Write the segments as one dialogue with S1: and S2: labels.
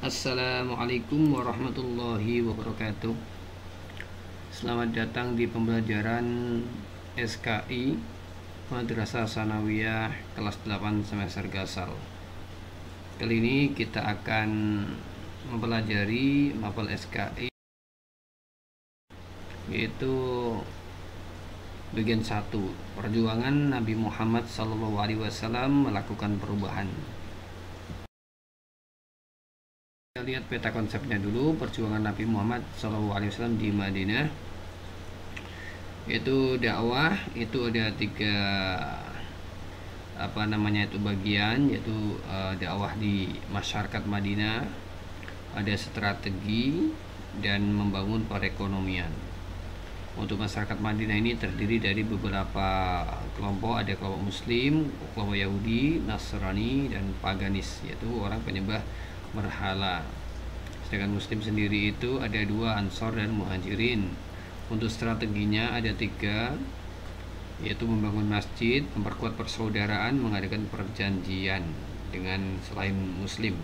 S1: Assalamualaikum warahmatullahi wabarakatuh. Selamat datang di pembelajaran SKI Madrasah Sanawiyah kelas 8 semester Gasal. Kali ini kita akan mempelajari mapel SKI, yaitu bagian 1, perjuangan Nabi Muhammad SAW melakukan perubahan. Kita lihat peta konsepnya dulu. Perjuangan Nabi Muhammad SAW di Madinah, yaitu dakwah. Itu ada 3 bagian, yaitu dakwah di masyarakat Madinah, ada strategi, dan membangun perekonomian. Untuk masyarakat Madinah ini terdiri dari beberapa kelompok. Ada kelompok Muslim, kelompok Yahudi, Nasrani, dan Paganis, yaitu orang penyembah berhala. Sedangkan Muslim sendiri itu ada 2, Ansor dan Muhajirin. Untuk strateginya ada 3, yaitu membangun masjid, memperkuat persaudaraan, mengadakan perjanjian dengan selain Muslim.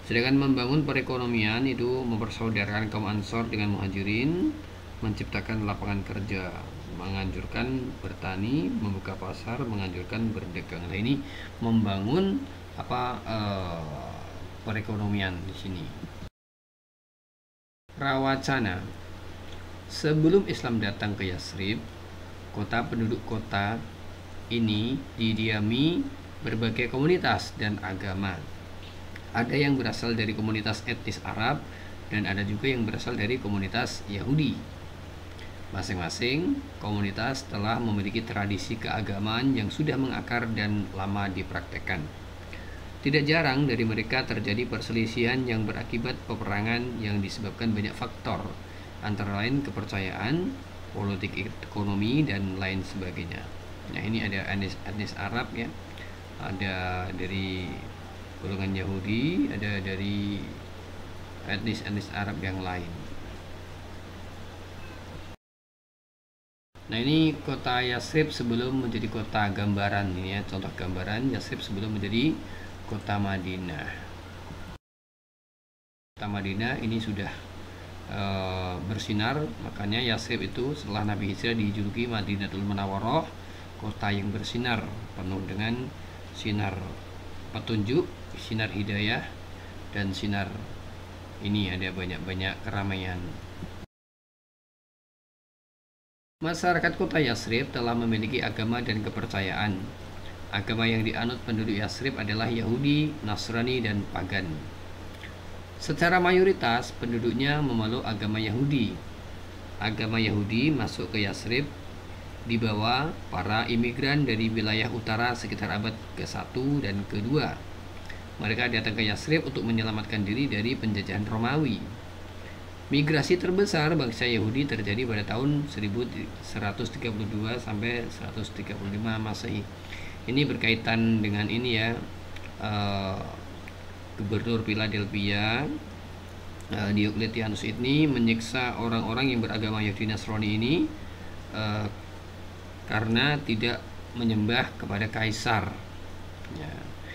S1: Sedangkan membangun perekonomian itu mempersaudarakan kaum Ansor dengan Muhajirin, menciptakan lapangan kerja, menganjurkan bertani, membuka pasar, menganjurkan berdagang. Nah, ini membangun perekonomian di sini. Rawacana. Sebelum Islam datang ke Yasrib, penduduk kota ini didiami berbagai komunitas dan agama. Ada yang berasal dari komunitas etnis Arab dan ada juga yang berasal dari komunitas Yahudi. Masing-masing komunitas telah memiliki tradisi keagamaan yang sudah mengakar dan lama dipraktekkan. Tidak jarang dari mereka terjadi perselisihan yang berakibat peperangan yang disebabkan banyak faktor, antara lain kepercayaan, politik ekonomi, dan lain sebagainya. Nah, ini ada etnis Arab ya, ada dari golongan Yahudi, ada dari etnis Arab yang lain. Nah, ini kota Yasrib sebelum menjadi kota gambaran. Ini ya contoh gambaran Yasrib sebelum menjadi kota Madinah. Kota Madinah ini sudah bersinar, makanya Yasrib itu setelah Nabi hijrah dijuluki Madinatul Munawwarah, kota yang bersinar, penuh dengan sinar petunjuk, sinar hidayah, dan sinar ini ada banyak-banyak keramaian. Masyarakat kota Yasrib telah memiliki agama dan kepercayaan. Agama yang dianut penduduk Yasrib adalah Yahudi, Nasrani, dan Pagan. Secara mayoritas penduduknya memeluk agama Yahudi. Agama Yahudi masuk ke Yasrib dibawa para imigran dari wilayah utara sekitar abad ke-1 dan ke-2. Mereka datang ke Yasrib untuk menyelamatkan diri dari penjajahan Romawi. Migrasi terbesar bangsa Yahudi terjadi pada tahun 1132 sampai 135 Masehi. Ini berkaitan dengan ini ya, Gubernur Philadelphia Diocletianus ini menyiksa orang-orang yang beragama Yahudi Nasrani ini karena tidak menyembah kepada kaisar ya.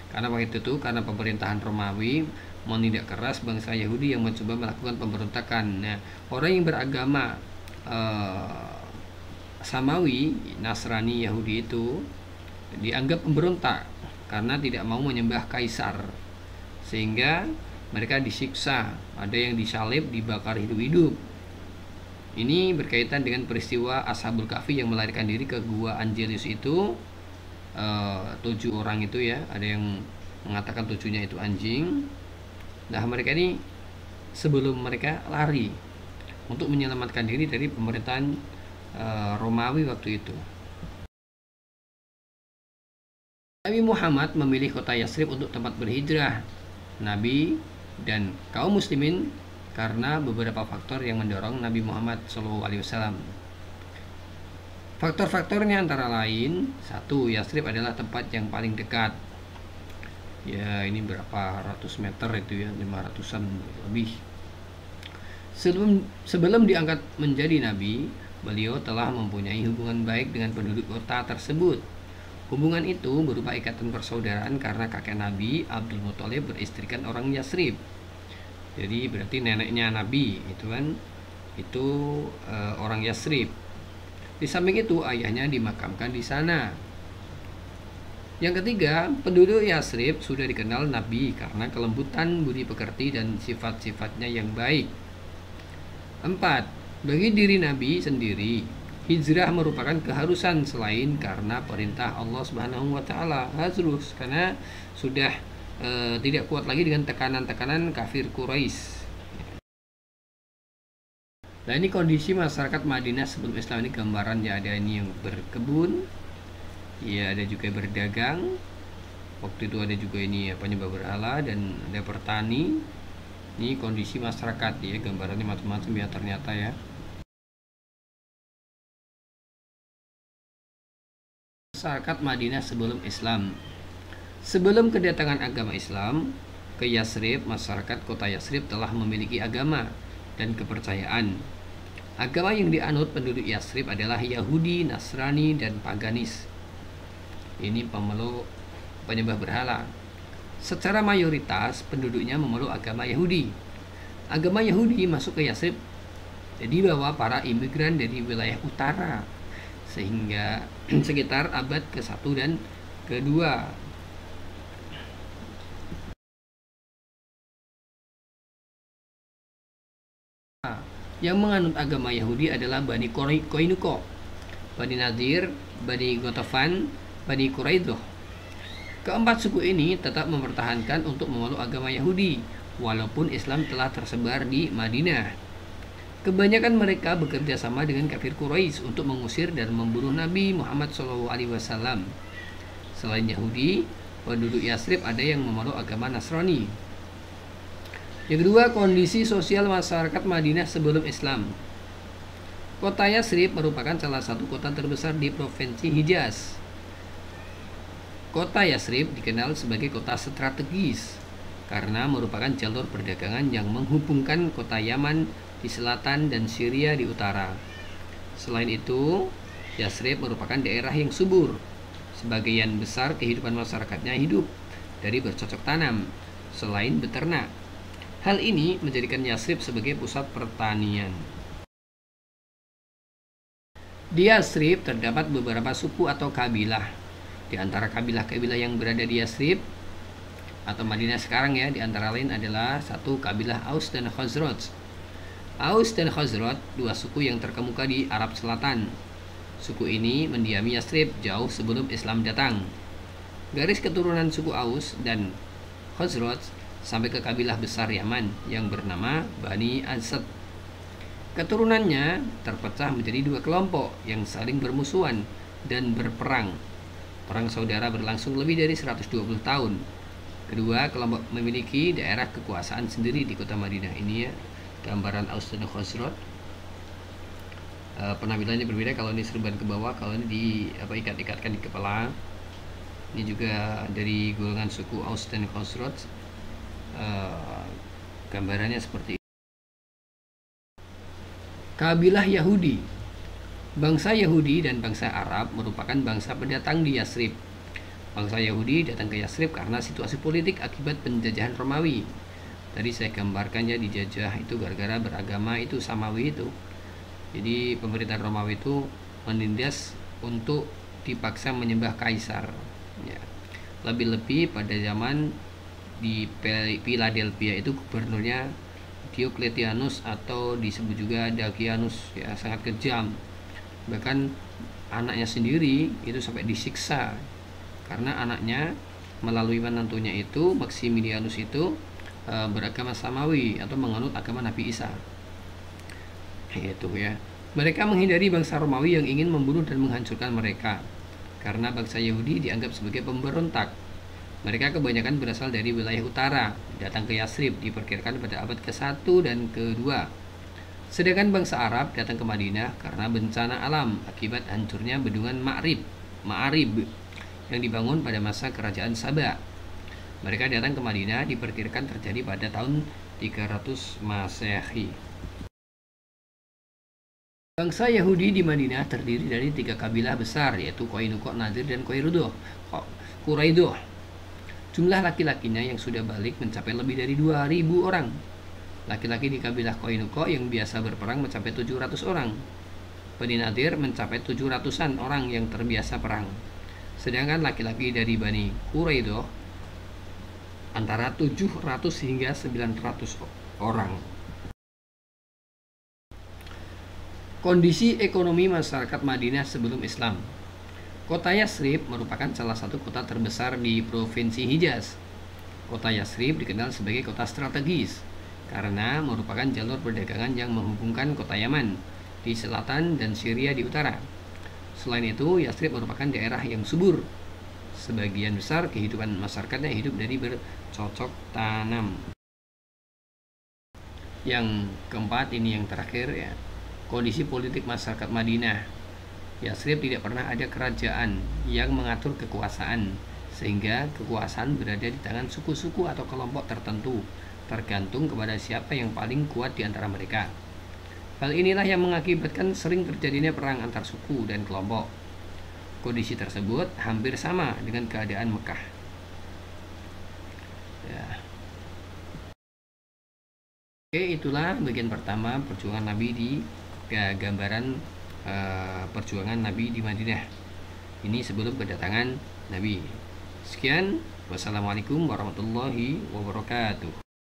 S1: Karena waktu itu karena pemerintahan Romawi menindak keras bangsa Yahudi yang mencoba melakukan pemberontakan. Nah, orang yang beragama Samawi, Nasrani, Yahudi itu dianggap pemberontak karena tidak mau menyembah kaisar, sehingga mereka disiksa. Ada yang disalib, dibakar hidup-hidup. Ini berkaitan dengan peristiwa Ashabul Kahfi yang melarikan diri ke Gua Angelus itu. 7 orang itu ya, ada yang mengatakan 7-nya itu anjing. Nah, mereka ini sebelum mereka lari untuk menyelamatkan diri dari pemerintahan Romawi waktu itu. Nabi Muhammad memilih kota Yasrib untuk tempat berhijrah Nabi dan kaum muslimin karena beberapa faktor yang mendorong Nabi Muhammad SAW. Faktor-faktornya antara lain, 1, Yasrib adalah tempat yang paling dekat. Ya, ini berapa ratus meter itu ya, 500-an lebih. Sebelum diangkat menjadi nabi, beliau telah mempunyai hubungan baik dengan penduduk kota tersebut. Hubungan itu berupa ikatan persaudaraan karena kakek Nabi Abdul Muthalib beristrikan orang Yasrib. Jadi berarti neneknya Nabi itu kan itu orang Yasrib. Di samping itu ayahnya dimakamkan di sana. Yang ketiga, penduduk Yasrib sudah dikenal Nabi karena kelembutan budi pekerti dan sifat-sifatnya yang baik. 4. Bagi diri Nabi sendiri, hijrah merupakan keharusan selain karena perintah Allah Subhanahu wa taala. Harus karena sudah tidak kuat lagi dengan tekanan-tekanan kafir Quraisy. Nah, ini kondisi masyarakat Madinah sebelum Islam. Ini gambarannya, ada ini yang berkebun, ya ada juga berdagang. Waktu itu ada juga ini penyembah berhala dan ada bertani. Ini kondisi masyarakat ya, gambarannya macam-macam ya ternyata ya. Masyarakat Madinah sebelum Islam. Sebelum kedatangan agama Islam ke Yasrib, masyarakat kota Yasrib telah memiliki agama dan kepercayaan. Agama yang dianut penduduk Yasrib adalah Yahudi, Nasrani, dan Paganis. Ini pemeluk penyembah berhala. Secara mayoritas penduduknya memeluk agama Yahudi. Agama Yahudi masuk ke Yasrib dibawa para imigran dari wilayah utara sehingga sekitar abad ke-1 dan ke-2. Yang menganut agama Yahudi adalah Bani Koinuko, Bani Nadir, Bani Gotofan, Bani Quraidah. Keempat suku ini tetap mempertahankan untuk memeluk agama Yahudi, walaupun Islam telah tersebar di Madinah. Kebanyakan mereka bekerja sama dengan kafir Quraisy untuk mengusir dan membunuh Nabi Muhammad SAW. Selain Yahudi, penduduk Yasrib ada yang memeluk agama Nasrani. Yang kedua, kondisi sosial masyarakat Madinah sebelum Islam. Kota Yasrib merupakan salah satu kota terbesar di provinsi Hijaz. Kota Yasrib dikenal sebagai kota strategis karena merupakan jalur perdagangan yang menghubungkan kota Yaman di selatan dan Syria di utara. Selain itu, Yasrib merupakan daerah yang subur. Sebagian besar kehidupan masyarakatnya hidup dari bercocok tanam, selain beternak. Hal ini menjadikan Yasrib sebagai pusat pertanian. Di Yasrib terdapat beberapa suku atau kabilah. Di antara kabilah-kabilah yang berada di Yasrib atau Madinah sekarang ya, di antara lain adalah satu kabilah Aus dan Khazraj. Aus dan Khazraj, dua suku yang terkemuka di Arab Selatan. Suku ini mendiami Yasrib jauh sebelum Islam datang. Garis keturunan suku Aus dan Khazraj sampai ke kabilah besar Yaman yang bernama Bani Asad. Keturunannya terpecah menjadi dua kelompok yang saling bermusuhan dan berperang. Perang saudara berlangsung lebih dari 120 tahun. Kedua kelompok memiliki daerah kekuasaan sendiri di kota Madinah. Ini ya gambaran Aus dan Khazraj. Penampilannya berbeda, kalau ini serban ke bawah, kalau ini ikat-ikatkan di kepala. Ini juga dari golongan suku Aus dan Khazraj. Gambarannya seperti ini. Kabilah Yahudi. Bangsa Yahudi dan bangsa Arab merupakan bangsa pendatang di Yasrib. Bangsa Yahudi datang ke Yasrib karena situasi politik akibat penjajahan Romawi. Tadi saya gambarkannya dijajah itu gara-gara beragama itu Samawi itu. Jadi pemerintahan Romawi itu menindas untuk dipaksa menyembah kaisar. Ya. Lebih-lebih pada zaman di Philadelphia itu gubernurnya Diocletianus atau disebut juga Dakianus, ya sangat kejam. Bahkan anaknya sendiri itu sampai disiksa karena anaknya melalui menantunya itu Maximilianus itu beragama Samawi atau menganut agama Nabi Isa. Itu ya. Mereka menghindari bangsa Romawi yang ingin membunuh dan menghancurkan mereka karena bangsa Yahudi dianggap sebagai pemberontak. Mereka kebanyakan berasal dari wilayah utara, datang ke Yasrib diperkirakan pada abad ke-1 dan ke-2. Sedangkan bangsa Arab datang ke Madinah karena bencana alam akibat hancurnya bendungan Ma'arib yang dibangun pada masa kerajaan Sabah. Mereka datang ke Madinah diperkirakan terjadi pada tahun 300 Masehi. Bangsa Yahudi di Madinah terdiri dari 3 kabilah besar, yaitu Qainuqa, Nadir, dan Quraidah. Jumlah laki-lakinya yang sudah balik mencapai lebih dari 2.000 orang. Laki-laki di kabilah Qainuqa yang biasa berperang mencapai 700 orang. Bani Nadir mencapai 700-an orang yang terbiasa perang. Sedangkan laki-laki dari Bani Quraidah antara 700 hingga 900 orang. Kondisi ekonomi masyarakat Madinah sebelum Islam. Kota Yathrib merupakan salah satu kota terbesar di Provinsi Hijaz. Kota Yathrib dikenal sebagai kota strategis karena merupakan jalur perdagangan yang menghubungkan kota Yaman di selatan dan Syria di utara. Selain itu, Yathrib merupakan daerah yang subur. Sebagian besar kehidupan masyarakatnya hidup dari bercocok tanam. Yang keempat, ini yang terakhir ya. Kondisi politik masyarakat Madinah. Yathrib tidak pernah ada kerajaan yang mengatur kekuasaan, sehingga kekuasaan berada di tangan suku-suku atau kelompok tertentu, tergantung kepada siapa yang paling kuat di antara mereka. Hal inilah yang mengakibatkan sering terjadinya perang antar suku dan kelompok. Kondisi tersebut hampir sama dengan keadaan Mekah. Ya. Oke, itulah bagian pertama perjuangan Nabi di gambaran perjuangan Nabi di Madinah. Ini sebelum kedatangan Nabi. Sekian, wassalamualaikum warahmatullahi wabarakatuh.